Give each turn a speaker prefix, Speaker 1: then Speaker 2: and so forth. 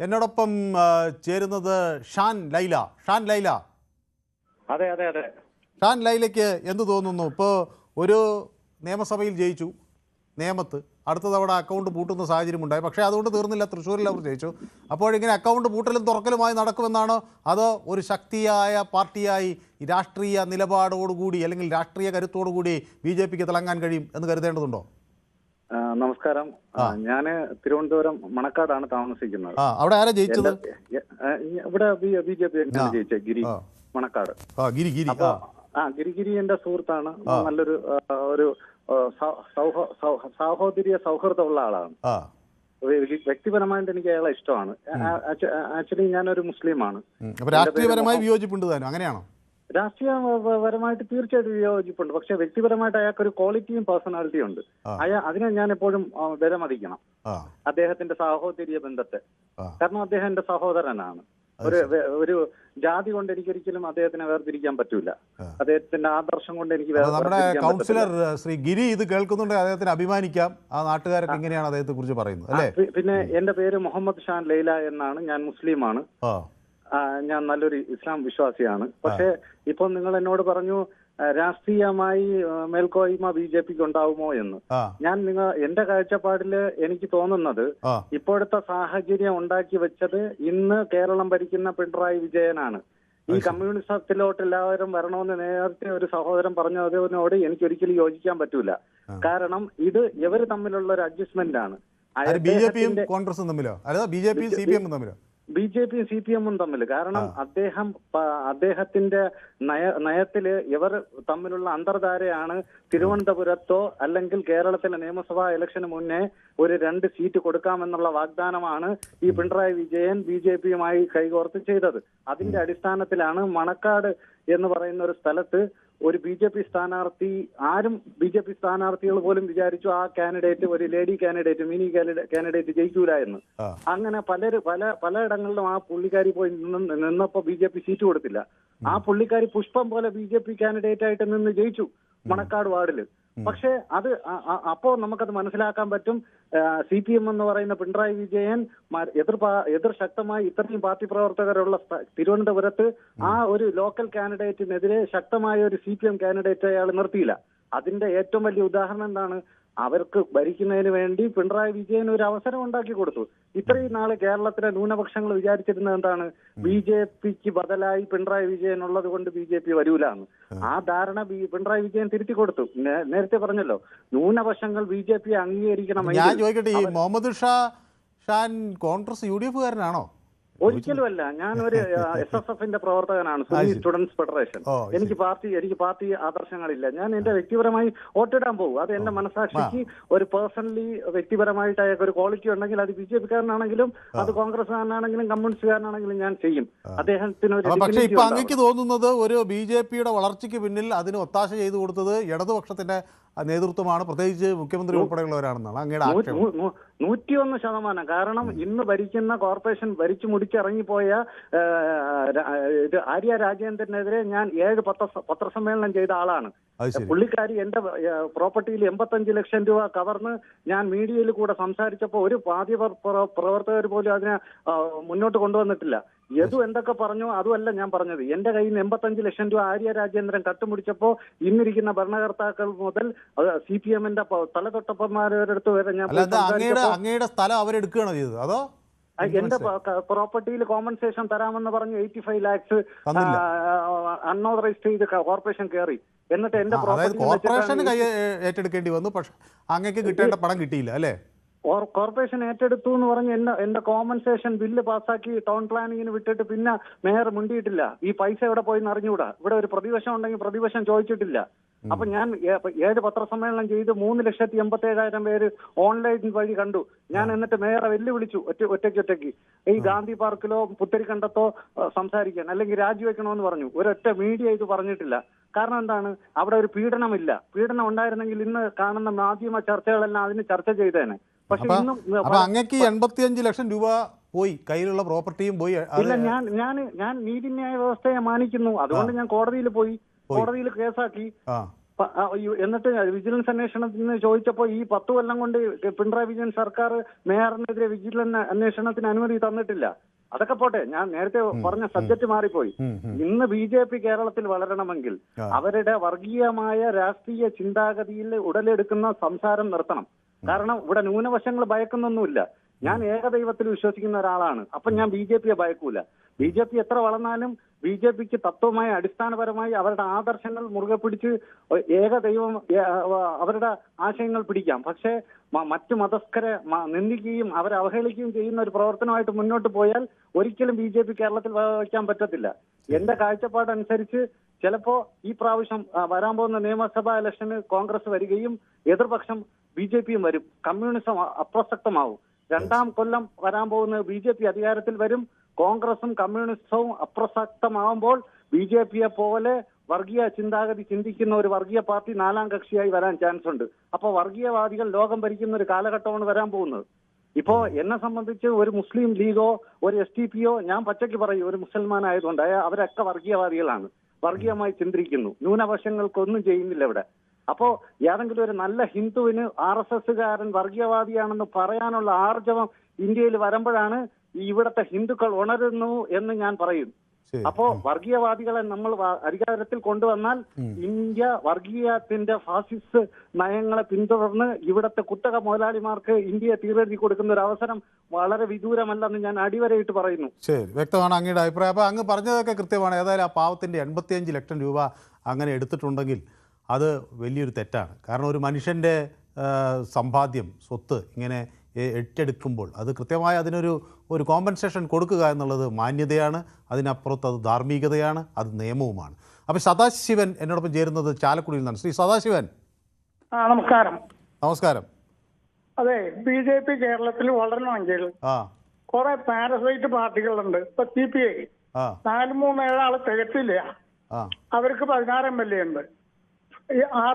Speaker 1: എന്നോടൊപ്പം ചേരുന്നത് ഷാൻ ലൈല. ഷാൻ ലൈല,
Speaker 2: അതെ അതെ അതെ
Speaker 1: ഷാൻ ലൈലയ്ക്ക് എന്ത് തോന്നുന്നു? ഇപ്പോൾ ഒരു നിയമസഭയിൽ ജയിച്ചു, നേമത്ത്. അടുത്ത തവണ അക്കൗണ്ട് പൂട്ടുന്ന സാഹചര്യമുണ്ടായി. പക്ഷേ അതുകൊണ്ട് തീർന്നില്ല, തൃശ്ശൂരിൽ അവർ ജയിച്ചു. അപ്പോഴിങ്ങനെ അക്കൗണ്ട് പൂട്ടലും തുറക്കലുമായി നടക്കുമെന്നാണോ, അതോ ഒരു ശക്തിയായ പാർട്ടിയായി രാഷ്ട്രീയ നിലപാടോടുകൂടി അല്ലെങ്കിൽ രാഷ്ട്രീയ കരുത്തോടുകൂടി BJPക്ക് തിളങ്ങാൻ കഴിയും എന്ന് കരുതേണ്ടതുണ്ടോ?
Speaker 2: നമസ്കാരം. ഞാന് തിരുവനന്തപുരം മണക്കാടാണ് താമസിക്കുന്നത്.
Speaker 1: അവിടെ ആരാ ജയിച്ചത്?
Speaker 2: ഇവിടെ BJP ജയിച്ച ഗിരി മണക്കാട്. ഗിരി എന്റെ സുഹൃത്താണ്. നല്ലൊരു ഒരു സാഹോദര്യ സൗഹൃദമുള്ള ആളാണ്. വ്യക്തിപരമായിട്ട് എനിക്ക് അയാളെ ഇഷ്ടമാണ്. ആക്ച്വലി ഞാനൊരു മുസ്ലിമാണ്.
Speaker 1: രാഷ്ട്രീയപരമായി വിയോജിപ്പുണ്ട് താനും, അങ്ങനെയാണോ?
Speaker 2: രാഷ്ട്രീയപരമായിട്ട് തീർച്ചയായിട്ടും വിയോജിപ്പുണ്ട്. പക്ഷെ വ്യക്തിപരമായിട്ട് അയാൾക്ക് ഒരു ക്വാളിറ്റിയും പേഴ്സണാലിറ്റിയും ഉണ്ട്. അതിനെ ഞാൻ എപ്പോഴും വിലമതിക്കണം, അദ്ദേഹത്തിന്റെ സാഹോദര്യ ബന്ധത്തെ. കാരണം അദ്ദേഹം എന്റെ സഹോദരനാണ്. ഒരു ജാതി കൊണ്ട് എനിക്കൊരിക്കലും അദ്ദേഹത്തിനെ വേർതിരിക്കാൻ പറ്റൂല. അദ്ദേഹത്തിന്റെ ആദർശം കൊണ്ട് എനിക്ക്
Speaker 1: നമ്മുടെ കൗൺസിലർ ശ്രീ ഗിരി ഇത് കേൾക്കുന്നുണ്ട്, അദ്ദേഹത്തിന് അഭിമാനിക്കാം. ആ നാട്ടുകാരൊക്കെ ഇങ്ങനെയാണ് അദ്ദേഹത്തെ കുറിച്ച് പറയുന്നത്, അല്ലേ?
Speaker 2: പിന്നെ എന്റെ പേര് മുഹമ്മദ് ഷാൻ ലൈല എന്നാണ്. ഞാൻ മുസ്ലിമാണ്. ഞാൻ നല്ലൊരു ഇസ്ലാം വിശ്വാസിയാണ്. പക്ഷെ ഇപ്പോൾ നിങ്ങൾ എന്നോട് പറഞ്ഞു രാഷ്ട്രീയമായി മേൽക്കോയ്മ BJPക്ക് ഉണ്ടാവുമോ എന്ന്. എന്റെ കാഴ്ചപ്പാടില് എനിക്ക് തോന്നുന്നത് ഇപ്പോഴത്തെ സാഹചര്യം ഉണ്ടാക്കി വെച്ചത് ഇന്ന് കേരളം ഭരിക്കുന്ന പിണറായി വിജയനാണ്. ഈ കമ്മ്യൂണിസത്തിലോട്ട് എല്ലാവരും വരണമെന്ന് നേരത്തെ ഒരു സഹോദരൻ പറഞ്ഞതിനോട് എനിക്ക് ഒരിക്കലും യോജിക്കാൻ പറ്റൂല. കാരണം ഇത് ഇവർ തമ്മിലുള്ള ഒരു അഡ്ജസ്റ്റ്മെന്റ് ആണ്.
Speaker 1: BJPയും കോൺഗ്രസും തമ്മിലോ, അല്ല BJPയും CPM തമ്മിലോ?
Speaker 2: BJPയും CPM-ഉം തമ്മിൽ. കാരണം അദ്ദേഹത്തിന്റെ നയത്തില് ഇവർ തമ്മിലുള്ള അന്തർധാരയാണ് തിരുവനന്തപുരത്തോ അല്ലെങ്കിൽ കേരളത്തിലെ നിയമസഭാ ഇലക്ഷന് മുന്നേ ഒരു 2 സീറ്റ് കൊടുക്കാമെന്നുള്ള വാഗ്ദാനമാണ് ഈ പിണറായി വിജയൻ BJPയുമായി കൈകോർത്ത് ചെയ്തത്. അതിന്റെ അടിസ്ഥാനത്തിലാണ് മണക്കാട് എന്ന് പറയുന്ന ഒരു സ്ഥലത്ത് ഒരു BJP സ്ഥാനാർത്ഥി, BJP സ്ഥാനാർത്ഥികൾ പോലും വിചാരിച്ചു ആ കാൻഡിഡേറ്റ് ഒരു ലേഡി കാൻഡിഡേറ്റ്, മിനി കാൻഡിഡേറ്റ് ജയിക്കൂല എന്ന്. അങ്ങനെ പലയിടങ്ങളിലും ആ പുള്ളിക്കാരി പോയി നിന്നപ്പോ BJP സീറ്റ് കൊടുത്തില്ല. ആ പുള്ളിക്കാരി പുഷ്പം പോലെ BJP കാൻഡിഡേറ്റ് ആയിട്ട് നിന്ന് ജയിച്ചു മണക്കാട് വാർഡില്. പക്ഷെ അപ്പോ നമുക്കത് മനസ്സിലാക്കാൻ പറ്റും. CPM എന്ന് പറയുന്ന പിണറായി വിജയൻ എതിർ ശക്തമായി ഇത്രയും പാർട്ടി പ്രവർത്തകരുള്ള തിരുവനന്തപുരത്ത് ആ ഒരു ലോക്കൽ കാൻഡിഡേറ്റിനെതിരെ ശക്തമായ ഒരു CPM കാൻഡിഡേറ്റ് അയാൾ നിർത്തിയില്ല. അതിന്റെ ഏറ്റവും വലിയ ഉദാഹരണം എന്താണ്? അവർക്ക് ഭരിക്കുന്നതിന് വേണ്ടി പിണറായി വിജയൻ ഒരു അവസരം ഉണ്ടാക്കി കൊടുത്തു. ഇത്രയും നാള് കേരളത്തിലെ ന്യൂനപക്ഷങ്ങൾ വിചാരിച്ചിരുന്നത് എന്താണ്? BJPക്ക് ബദലായി പിണറായി വിജയൻ ഉള്ളത് കൊണ്ട് BJP വരൂലെന്ന്. ആ ധാരണ പിണറായി വിജയൻ തിരുത്തി കൊടുത്തു. നേരത്തെ പറഞ്ഞല്ലോ, ന്യൂനപക്ഷങ്ങൾ BJP അംഗീകരിക്കണം.
Speaker 1: ഞാൻ ചോദിക്കട്ടെ, ഈ മുഹമ്മദ് ഷാൻ കോൺഗ്രസ് UDF കാരനാണോ?
Speaker 2: ഒരിക്കലും അല്ല. ഞാനൊരു SSFന്റെ പ്രവർത്തകനാണ്, സുന്നി സ്റ്റുഡൻസ് ഫെഡറേഷൻ. എനിക്ക് പാർട്ടി ആദർശങ്ങളില്ല. ഞാൻ എന്റെ വ്യക്തിപരമായി വോട്ടിടാൻ പോകും. അത് എന്റെ മനസാക്ഷിക്ക് ഒരു പേഴ്സണലി വ്യക്തിപരമായിട്ട് അയാൾക്ക് ഒരു ക്വാളിറ്റി ഉണ്ടെങ്കിൽ അത് BJPക്കാരനാണെങ്കിലും അത് കോൺഗ്രസ്സുകാരനാണെങ്കിലും കമ്മ്യൂണിസ്റ്റുകാരനാണെങ്കിലും ഞാൻ ചെയ്യും. അദ്ദേഹത്തിന്
Speaker 1: പക്ഷേ ഇപ്പൊ അങ്ങേക്ക് തോന്നുന്നത് ഒരു BJPയുടെ വളർച്ചയ്ക്ക് പിന്നിൽ അതിന് ഒത്താശ ചെയ്തു കൊടുത്തത് ഇടതുപക്ഷത്തിന്റെ നേതൃത്വമാണ്, പ്രത്യേകിച്ച് മുഖ്യമന്ത്രി ഉൾപ്പെടെയുള്ളവരാണെന്നാണ് അങ്ങയുടെ ആക്ഷേപം?
Speaker 2: 101%. കാരണം ഇന്ന് ഭരിക്കുന്ന കോർപ്പറേഷൻ ഭരിച്ചു മുടിച്ചിറങ്ങിപ്പോയ ആര്യ രാജേന്ദ്രനെതിരെ ഞാൻ 7 പത്രസമ്മേളനം ചെയ്ത ആളാണ്. പുള്ളിക്കാരി എന്റെ പ്രോപ്പർട്ടിയിൽ 85 ലക്ഷം രൂപ കവർന്ന് ഞാൻ മീഡിയയിൽ കൂടെ സംസാരിച്ചപ്പോൾ ഒരു മാധ്യമ പ്രവർത്തകർ പോലും അതിനെ മുന്നോട്ട് കൊണ്ടുവന്നിട്ടില്ല. എന്തൊക്കെ പറഞ്ഞു അതുമല്ല ഞാൻ പറഞ്ഞത്. എന്റെ കയ്യിൽ നിന്ന് 85 ലക്ഷം രൂപ ആര്യ രാജേന്ദ്രൻ കട്ടുമുടിച്ചപ്പോ ഇന്നിരിക്കുന്ന ഭരണകർത്താക്കൾ മുതൽ CPM-ന്റെ തലതൊട്ടപ്പന്മാരുടെ അടുത്ത് വരെ ഞാൻ
Speaker 1: അങ്ങയുടെ സ്ഥലം അവരെടുക്കുകയാണോ ചെയ്തത്? അതോ
Speaker 2: എന്റെ പ്രോപ്പർട്ടിയിൽ കോമ്പൻസേഷൻ തരാമെന്ന് പറഞ്ഞു 85 lakhs അൺഓതറൈസ്ഡ് ചെയ്ത് കോർപ്പറേഷൻ കയറി. എന്നിട്ട് എന്റെ
Speaker 1: കോർപ്പറേഷൻ ഏറ്റെടുക്കേണ്ടി വന്നു. പക്ഷെ അങ്ങക്ക് കിട്ടേണ്ട പണം കിട്ടിയില്ല, അല്ലേ?
Speaker 2: കോർപ്പറേഷൻ ഏറ്റെടുത്തു എന്ന് പറഞ്ഞ് എന്റെ കോമ്പൻസേഷൻ ബില്ല് പാസ്സാക്കി ടൗൺ പ്ലാനിങ്ങിന് വിട്ടിട്ട് പിന്നെ മേയർ മുണ്ടിയിട്ടില്ല. ഈ പൈസ എവിടെ പോയി അറിഞ്ഞുകൂടാ. ഇവിടെ ഒരു പ്രതിപക്ഷം ഉണ്ടെങ്കിൽ പ്രതിപക്ഷം ചോദിച്ചിട്ടില്ല. അപ്പൊ ഞാൻ 7 പത്രസമ്മേളനം ചെയ്ത് 3,87,000 പേര് ഓൺലൈൻ വഴി കണ്ടു. ഞാൻ എന്നിട്ട് മേയറെ വെല്ലുവിളിച്ചു ഒറ്റയ്ക്ക് ഈ ഗാന്ധി പാർക്കിലോ പുത്തരിക്കണ്ടത്തോ സംസാരിക്കാൻ അല്ലെങ്കിൽ രാജിവെക്കണമെന്ന് പറഞ്ഞു. ഒരൊറ്റ മീഡിയ ഇത് പറഞ്ഞിട്ടില്ല. കാരണം എന്താണ്? അവിടെ ഒരു പീഡനമില്ല. പീഡനം ഉണ്ടായിരുന്നെങ്കിൽ ഇന്ന് കാണുന്ന മാധ്യമ ചർച്ചകളെല്ലാം അതിന് ചർച്ച ചെയ്തേനെ. പക്ഷെ
Speaker 1: അങ്ങക്ക് 85 ലക്ഷം രൂപ പോയി, കയ്യിലുള്ള പ്രോപ്പർട്ടിയും പോയി.
Speaker 2: ഇല്ല, ഞാൻ നീതിന്യായ വ്യവസ്ഥയെ മാനിക്കുന്നു. അതുകൊണ്ട് ഞാൻ കോടതിയിൽ പോയി, കോടതിയിൽ കേസാക്കി. എന്നിട്ട് വിജിലൻസ് അന്വേഷണത്തിന് ചോദിച്ചപ്പോൾ ഈ 10 കൊല്ലം കൊണ്ട് പിണറായി വിജയൻ സർക്കാർ മേയറിനെതിരെ വിജിലൻസ് അന്വേഷണത്തിന് അനുമതി തന്നിട്ടില്ല. അതൊക്കെ പോട്ടെ, ഞാൻ നേരത്തെ പറഞ്ഞ സബ്ജക്ട് മാറിപ്പോയി. ഇന്ന് BJP കേരളത്തിൽ വളരണമെങ്കിൽ അവരുടെ വർഗീയമായ രാഷ്ട്രീയ ചിന്താഗതിയിൽ ഉടലെടുക്കുന്ന സംസാരം നിർത്തണം. കാരണം ഇവിടെ ന്യൂനപക്ഷങ്ങൾ ഭയക്കുന്നൊന്നുമില്ല. ഞാൻ ഏകദൈവത്തിൽ വിശ്വസിക്കുന്ന ഒരാളാണ്. അപ്പൊ ഞാൻ BJPയെ ഭയക്കൂല. BJP എത്ര വളർന്നാലും BJPക്ക് തത്വമായി അടിസ്ഥാനപരമായി അവരുടെ ആദർശങ്ങൾ മുറുകെ പിടിച്ച് ഏകദൈവം അവരുടെ ആശയങ്ങൾ പിടിക്കാം. പക്ഷേ മറ്റു മതസ്ഥരെ നിന്ദിക്കുകയും അവരെ അവഹേളിക്കുകയും ചെയ്യുന്ന ഒരു പ്രവർത്തനമായിട്ട് മുന്നോട്ട് പോയാൽ ഒരിക്കലും BJP കേരളത്തിൽ വയ്ക്കാൻ പറ്റത്തില്ല. എന്റെ കാഴ്ചപ്പാടനുസരിച്ച് ചിലപ്പോ ഈ പ്രാവശ്യം വരാൻ പോകുന്ന നിയമസഭാ ഇലക്ഷന് കോൺഗ്രസ് വരികയും എതിർപക്ഷം BJPയും വരും. കമ്മ്യൂണിസം അപ്രസക്തമാവും. 2ാം കൊല്ലം വരാൻ പോകുന്ന BJP അധികാരത്തിൽ വരും. കോൺഗ്രസും കമ്മ്യൂണിസവും അപ്രസക്തമാവുമ്പോൾ BJPയെ പോലെ വർഗീയ ചിന്താഗതി ചിന്തിക്കുന്ന ഒരു വർഗീയ പാർട്ടി 4ാം കക്ഷിയായി വരാൻ ചാൻസ് ഉണ്ട്. അപ്പോൾ വർഗീയവാദികൾ ലോകം ഭരിക്കുന്ന ഒരു കാലഘട്ടമാണ് വരാൻ പോകുന്നത്. ഇപ്പോ എന്നെ സംബന്ധിച്ച് ഒരു മുസ്ലിം ലീഗോ ഒരു STPയോ ഞാൻ പച്ചയ്ക്ക് പറയും, ഒരു മുസൽമാൻ ആയതുകൊണ്ട് അവരൊക്കെ വർഗീയവാദികളാണ്, വർഗീയമായി ചിന്തിക്കുന്നു, ന്യൂനപക്ഷങ്ങൾക്കൊന്നും ചെയ്യുന്നില്ല ഇവിടെ. അപ്പോ ഏതെങ്കിലും ഒരു നല്ല ഹിന്ദുവിന് RSSകാരൻ വർഗീയവാദിയാണെന്ന് പറയാനുള്ള ആർജവം ഇന്ത്യയിൽ വരുമ്പോഴാണ് ഇവിടുത്തെ ഹിന്ദുക്കൾ ഉണരുന്നു എന്ന് ഞാൻ പറയും. അപ്പോ വർഗീയവാദികളെ നമ്മൾ അധികാരത്തിൽ കൊണ്ടുവന്നാൽ ഇന്ത്യ വർഗീയത്തിന്റെ ഫാസിസ്റ്റ് നയങ്ങളെ പിന്തുടർന്ന് ഇവിടുത്തെ കുത്തക മുതലാളിമാർക്ക് ഇന്ത്യയെ തീരെഴുതി കൊടുക്കുന്ന ഒരു അവസരം വളരെ വിദൂരമല്ലെന്ന് ഞാൻ അടിവരയിട്ട് പറയുന്നു.
Speaker 1: ശരി, വ്യക്തമാണ് അങ്ങയുടെ അഭിപ്രായം. അപ്പോൾ അങ്ങ് പറഞ്ഞതൊക്കെ കൃത്യമാണ്. ഏതായാലും ആ പാവത്തിൻ്റെ 85 ലക്ഷം രൂപ അങ്ങനെ എടുത്തിട്ടുണ്ടെങ്കിൽ അത് വലിയൊരു തെറ്റാണ്. കാരണം ഒരു മനുഷ്യൻ്റെ സമ്പാദ്യം, സ്വത്ത് ഇങ്ങനെ ഏറ്റെടുക്കുമ്പോൾ അത് കൃത്യമായി അതിനൊരു കോമ്പൻസേഷൻ കൊടുക്കുക എന്നുള്ളത് മാന്യതയാണ്. അതിനപ്പുറത്ത് അത് ധാർമ്മികതയാണ്, അത് നിയമവുമാണ്. അപ്പോൾ സദാശിവൻ എന്നോടൊപ്പം ചേരുന്നത് ചാലക്കുടിയിൽ നിന്നാണ്. ശ്രീ സദാശിവൻ,
Speaker 3: നമസ്കാരം.
Speaker 1: നമസ്കാരം.
Speaker 3: അതെ, BJP കേരളത്തിൽ വളരണമെങ്കിൽ കുറെ പാരസൈറ്റ് പാർട്ടികളുണ്ട്. ഇപ്പൊ CPI 437 ആള് തികച്ചില്ല. അവർക്ക് 16 MLA ഉണ്ട്.